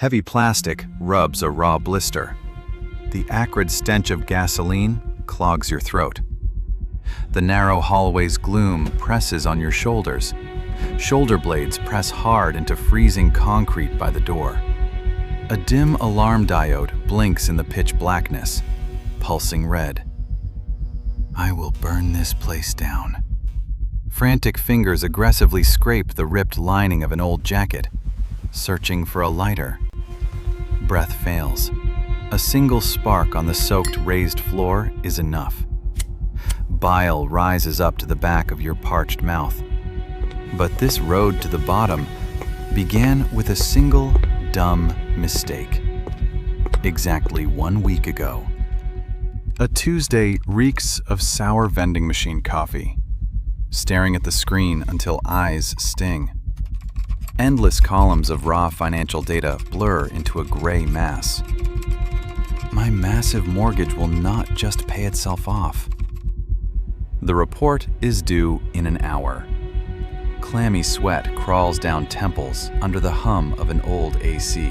Heavy plastic rubs a raw blister. The acrid stench of gasoline clogs your throat. The narrow hallway's gloom presses on your shoulders. Shoulder blades press hard into freezing concrete by the door. A dim alarm diode blinks in the pitch blackness, pulsing red. I will burn this place down. Frantic fingers aggressively scrape the ripped lining of an old jacket, searching for a lighter. Breath fails. A single spark on the soaked raised floor is enough. Bile rises up to the back of your parched mouth. But this road to the bottom began with a single dumb mistake. Exactly 1 week ago. A Tuesday reeks of sour vending machine coffee, staring at the screen until eyes sting. Endless columns of raw financial data blur into a gray mass. My massive mortgage will not just pay itself off. The report is due in an hour. Clammy sweat crawls down temples under the hum of an old AC.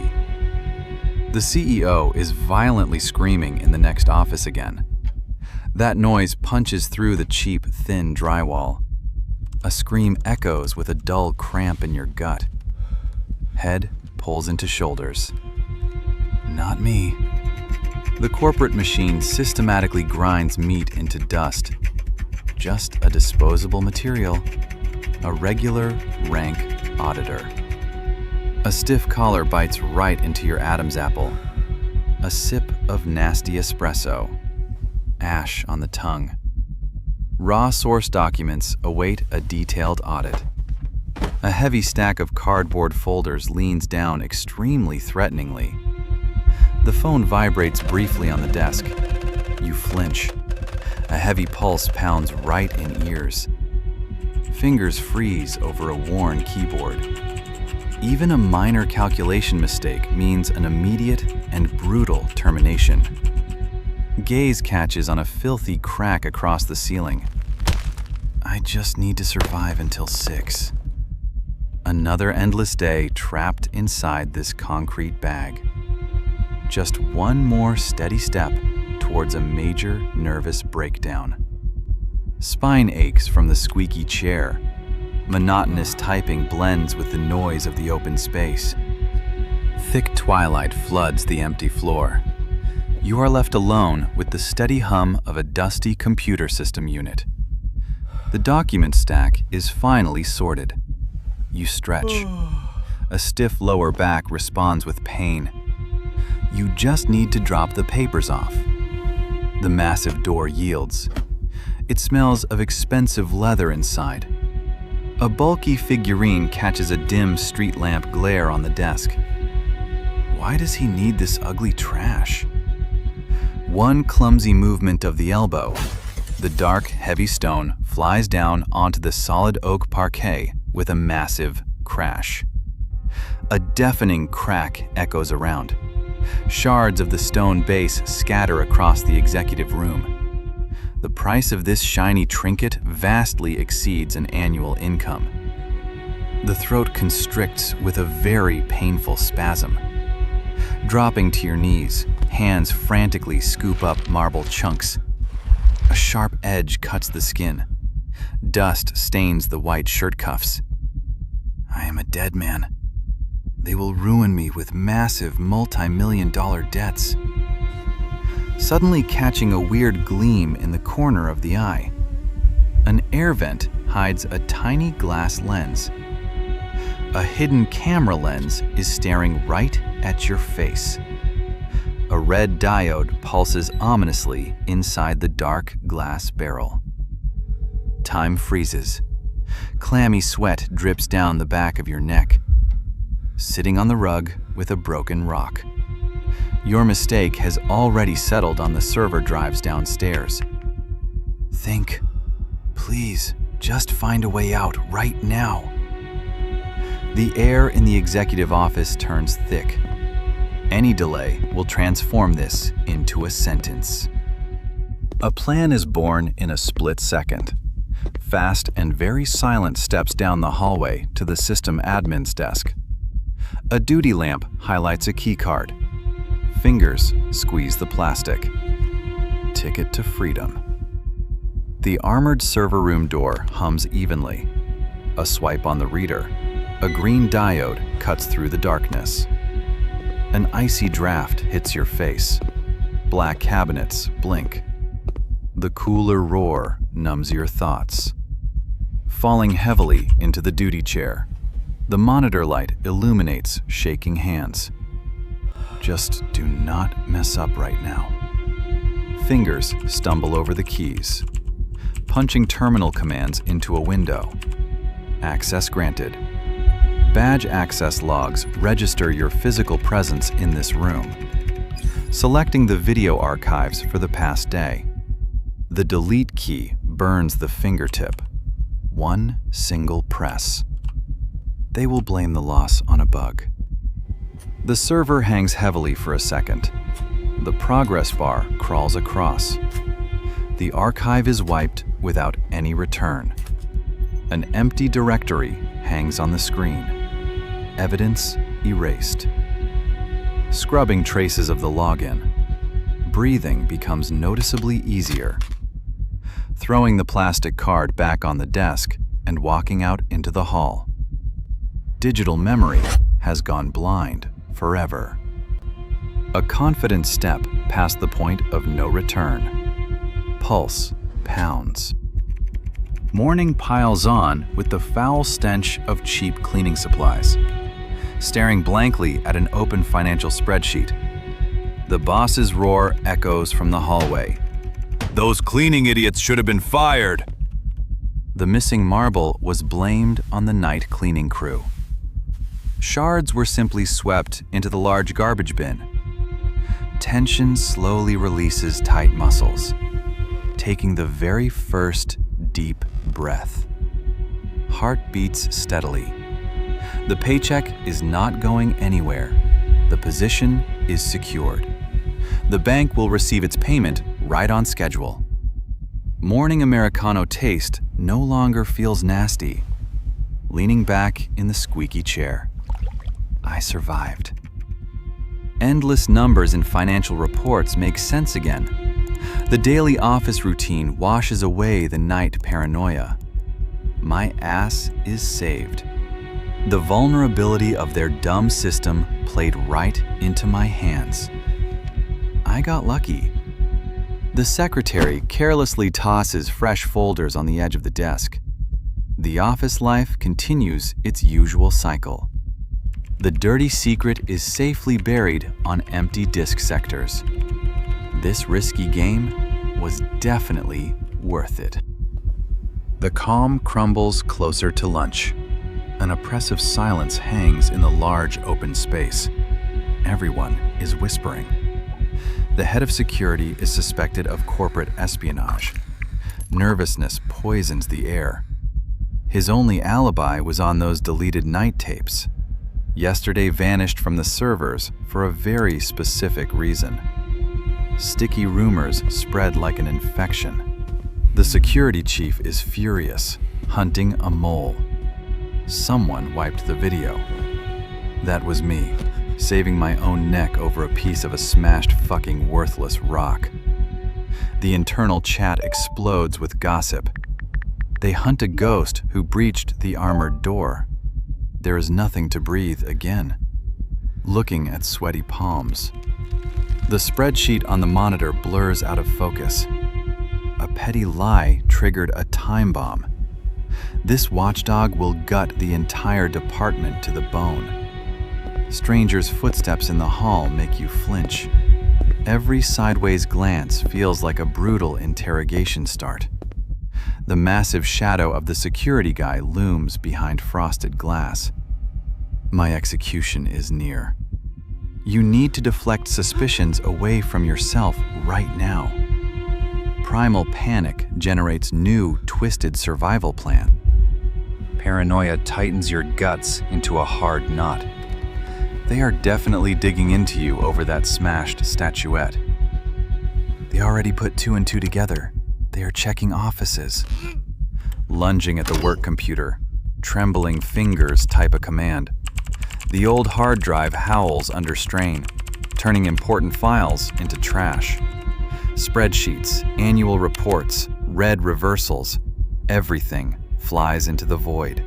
The CEO is violently screaming in the next office again. That noise punches through the cheap, thin drywall. A scream echoes with a dull cramp in your gut. Head pulls into shoulders. Not me. The corporate machine systematically grinds meat into dust. Just a disposable material. A regular, rank auditor. A stiff collar bites right into your Adam's apple. A sip of nasty espresso. Ash on the tongue. Raw source documents await a detailed audit. A heavy stack of cardboard folders leans down extremely threateningly. The phone vibrates briefly on the desk. You flinch. A heavy pulse pounds right in ears. Fingers freeze over a worn keyboard. Even a minor calculation mistake means an immediate and brutal termination. Gaze catches on a filthy crack across the ceiling. I just need to survive until 6. Another endless day trapped inside this concrete bag. Just one more steady step towards a major nervous breakdown. Spine aches from the squeaky chair. Monotonous typing blends with the noise of the open space. Thick twilight floods the empty floor. You are left alone with the steady hum of a dusty computer system unit. The document stack is finally sorted. You stretch. A stiff lower back responds with pain. You just need to drop the papers off. The massive door yields. It smells of expensive leather inside. A bulky figurine catches a dim street lamp glare on the desk. Why does he need this ugly trash? One clumsy movement of the elbow. The dark, heavy stone flies down onto the solid oak parquet with a massive crash. A deafening crack echoes around. Shards of the stone base scatter across the executive room. The price of this shiny trinket vastly exceeds an annual income. The throat constricts with a very painful spasm. Dropping to your knees, hands frantically scoop up marble chunks. A sharp edge cuts the skin. Dust stains the white shirt cuffs. I am a dead man. They will ruin me with massive multi-million-dollar debts. Suddenly catching a weird gleam in the corner of the eye. An air vent hides a tiny glass lens. A hidden camera lens is staring right at your face. A red diode pulses ominously inside the dark glass barrel. Time freezes. Clammy sweat drips down the back of your neck. Sitting on the rug with a broken rock. Your mistake has already settled on the server drives downstairs. Think. Please, just find a way out right now. The air in the executive office turns thick. Any delay will transform this into a sentence. A plan is born in a split second. Fast and very silent steps down the hallway to the system admin's desk. A duty lamp highlights a key card. Fingers squeeze the plastic. Ticket to freedom. The armored server room door hums evenly. A swipe on the reader. A green diode cuts through the darkness. An icy draft hits your face. Black cabinets blink. The cooler roar numbs your thoughts. Falling heavily into the duty chair. The monitor light illuminates shaking hands. Just do not mess up right now. Fingers stumble over the keys. Punching terminal commands into a window. Access granted. Badge access logs register your physical presence in this room. Selecting the video archives for the past day. The delete key burns the fingertip. One single press. They will blame the loss on a bug. The server hangs heavily for a second. The progress bar crawls across. The archive is wiped without any return. An empty directory hangs on the screen. Evidence erased. Scrubbing traces of the login. Breathing becomes noticeably easier. Throwing the plastic card back on the desk and walking out into the hall. Digital memory has gone blind forever. A confident step past the point of no return. Pulse pounds. Morning piles on with the foul stench of cheap cleaning supplies. Staring blankly at an open financial spreadsheet. The boss's roar echoes from the hallway. "Those cleaning idiots should have been fired!" The missing marble was blamed on the night cleaning crew. Shards were simply swept into the large garbage bin. Tension slowly releases tight muscles, taking the very first deep breath. Heart beats steadily. The paycheck is not going anywhere. The position is secured. The bank will receive its payment right on schedule. Morning Americano taste no longer feels nasty. Leaning back in the squeaky chair. I survived. Endless numbers in financial reports make sense again. The daily office routine washes away the night paranoia. My ass is saved. The vulnerability of their dumb system played right into my hands. I got lucky. The secretary carelessly tosses fresh folders on the edge of the desk. The office life continues its usual cycle. The dirty secret is safely buried on empty disk sectors. This risky game was definitely worth it. The calm crumbles closer to lunch. An oppressive silence hangs in the large open space. Everyone is whispering. The head of security is suspected of corporate espionage. Nervousness poisons the air. His only alibi was on those deleted night tapes. Yesterday vanished from the servers for a very specific reason. Sticky rumors spread like an infection. The security chief is furious, hunting a mole. Someone wiped the video. That was me, saving my own neck over a piece of a smashed fucking worthless rock. The internal chat explodes with gossip. They hunt a ghost who breached the armored door. There is nothing to breathe again. Looking at sweaty palms. The spreadsheet on the monitor blurs out of focus. A petty lie triggered a time bomb. This watchdog will gut the entire department to the bone. Strangers' footsteps in the hall make you flinch. Every sideways glance feels like a brutal interrogation start. The massive shadow of the security guy looms behind frosted glass. My execution is near. You need to deflect suspicions away from yourself right now. Primal panic generates new, twisted survival plan. Paranoia tightens your guts into a hard knot. They are definitely digging into you over that smashed statuette. They already put two and two together. They are checking offices. Lunging at the work computer, trembling fingers type a command. The old hard drive howls under strain, turning important files into trash. Spreadsheets, annual reports, red reversals, everything flies into the void.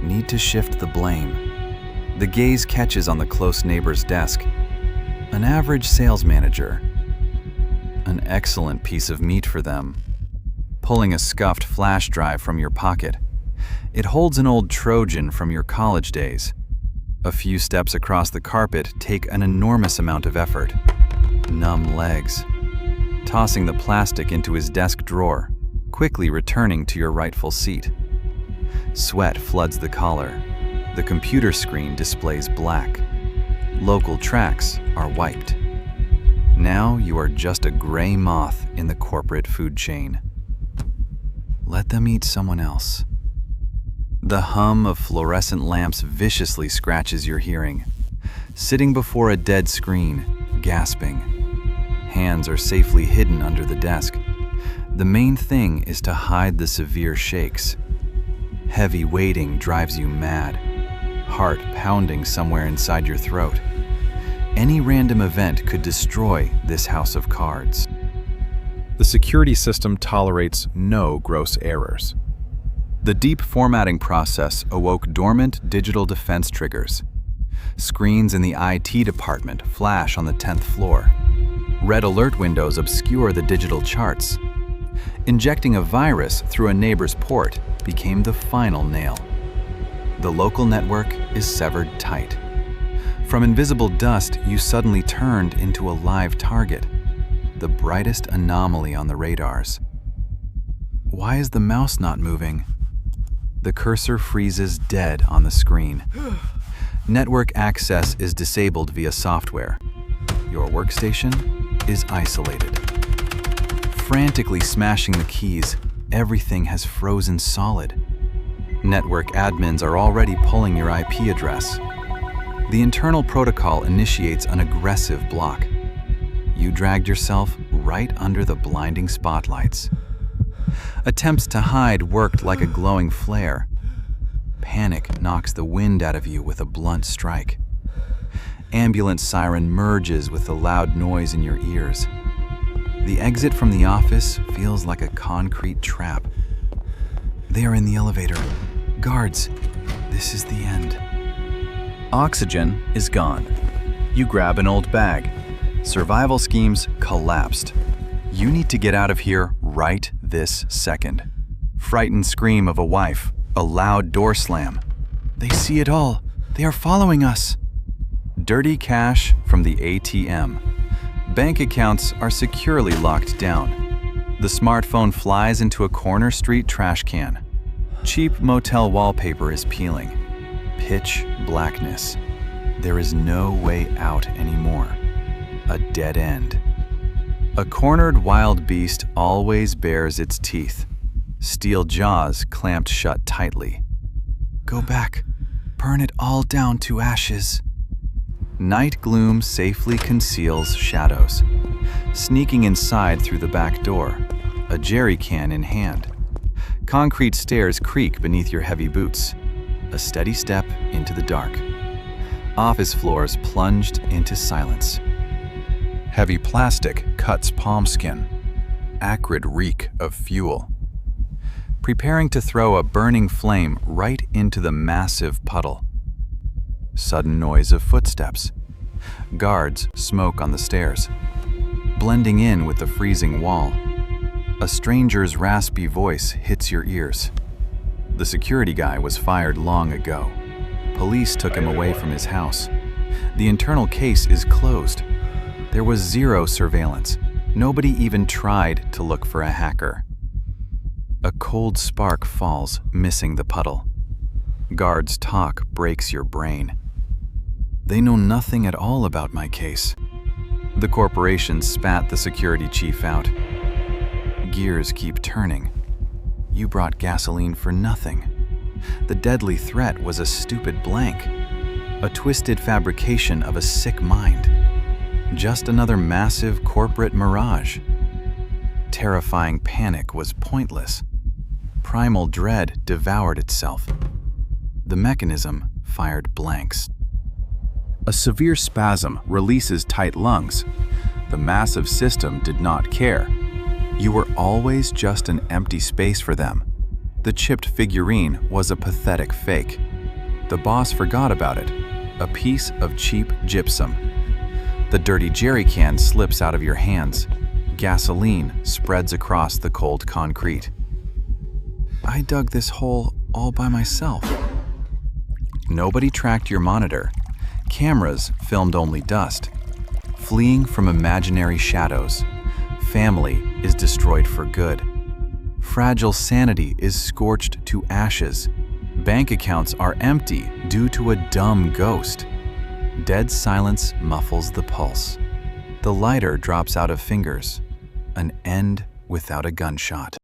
Need to shift the blame. The gaze catches on the close neighbor's desk. An average sales manager. An excellent piece of meat for them. Pulling a scuffed flash drive from your pocket. It holds an old Trojan from your college days. A few steps across the carpet take an enormous amount of effort. Numb legs. Tossing the plastic into his desk drawer, quickly returning to your rightful seat. Sweat floods the collar. The computer screen displays black. Local tracks are wiped. Now you are just a gray moth in the corporate food chain. Let them eat someone else. The hum of fluorescent lamps viciously scratches your hearing. Sitting before a dead screen, gasping. Hands are safely hidden under the desk. The main thing is to hide the severe shakes. Heavy waiting drives you mad. Heart pounding somewhere inside your throat. Any random event could destroy this house of cards. The security system tolerates no gross errors. The deep formatting process awoke dormant digital defense triggers. Screens in the IT department flash on the 10th floor. Red alert windows obscure the digital charts. Injecting a virus through a neighbor's port became the final nail. The local network is severed tight. From invisible dust, you suddenly turned into a live target, the brightest anomaly on the radars. Why is the mouse not moving? The cursor freezes dead on the screen. Network access is disabled via software. Your workstation is isolated. Frantically smashing the keys, everything has frozen solid. Network admins are already pulling your IP address. The internal protocol initiates an aggressive block. You dragged yourself right under the blinding spotlights. Attempts to hide worked like a glowing flare. Panic knocks the wind out of you with a blunt strike. Ambulance siren merges with the loud noise in your ears. The exit from the office feels like a concrete trap. They are in the elevator. Guards, this is the end. Oxygen is gone. You grab an old bag. Survival schemes collapsed. You need to get out of here right this second. Frightened scream of a wife, a loud door slam. They see it all. They are following us. Dirty cash from the ATM. Bank accounts are securely locked down. The smartphone flies into a corner street trash can. Cheap motel wallpaper is peeling. Pitch blackness. There is no way out anymore. A dead end. A cornered wild beast always bares its teeth. Steel jaws clamped shut tightly. Go back. Burn it all down to ashes. Night gloom safely conceals shadows. Sneaking inside through the back door, a jerry can in hand. Concrete stairs creak beneath your heavy boots. A steady step into the dark. Office floors plunged into silence. Heavy plastic cuts palm skin. Acrid reek of fuel. Preparing to throw a burning flame right into the massive puddle. Sudden noise of footsteps. Guards smoke on the stairs. Blending in with the freezing wall. A stranger's raspy voice hits your ears. The security guy was fired long ago. Police took him away from his house. The internal case is closed. There was zero surveillance. Nobody even tried to look for a hacker. A cold spark falls, missing the puddle. Guards' talk breaks your brain. They know nothing at all about my case. The corporation spat the security chief out. Gears keep turning. You brought gasoline for nothing. The deadly threat was a stupid blank. A twisted fabrication of a sick mind. Just another massive corporate mirage. Terrifying panic was pointless. Primal dread devoured itself. The mechanism fired blanks. A severe spasm releases tight lungs. The massive system did not care. You were always just an empty space for them. The chipped figurine was a pathetic fake. The boss forgot about it, a piece of cheap gypsum. The dirty jerry can slips out of your hands. Gasoline spreads across the cold concrete. I dug this hole all by myself. Nobody tracked your monitor. Cameras filmed only dust. Fleeing from imaginary shadows. Family is destroyed for good. Fragile sanity is scorched to ashes. Bank accounts are empty due to a dumb ghost. Dead silence muffles the pulse. The lighter drops out of fingers. An end without a gunshot.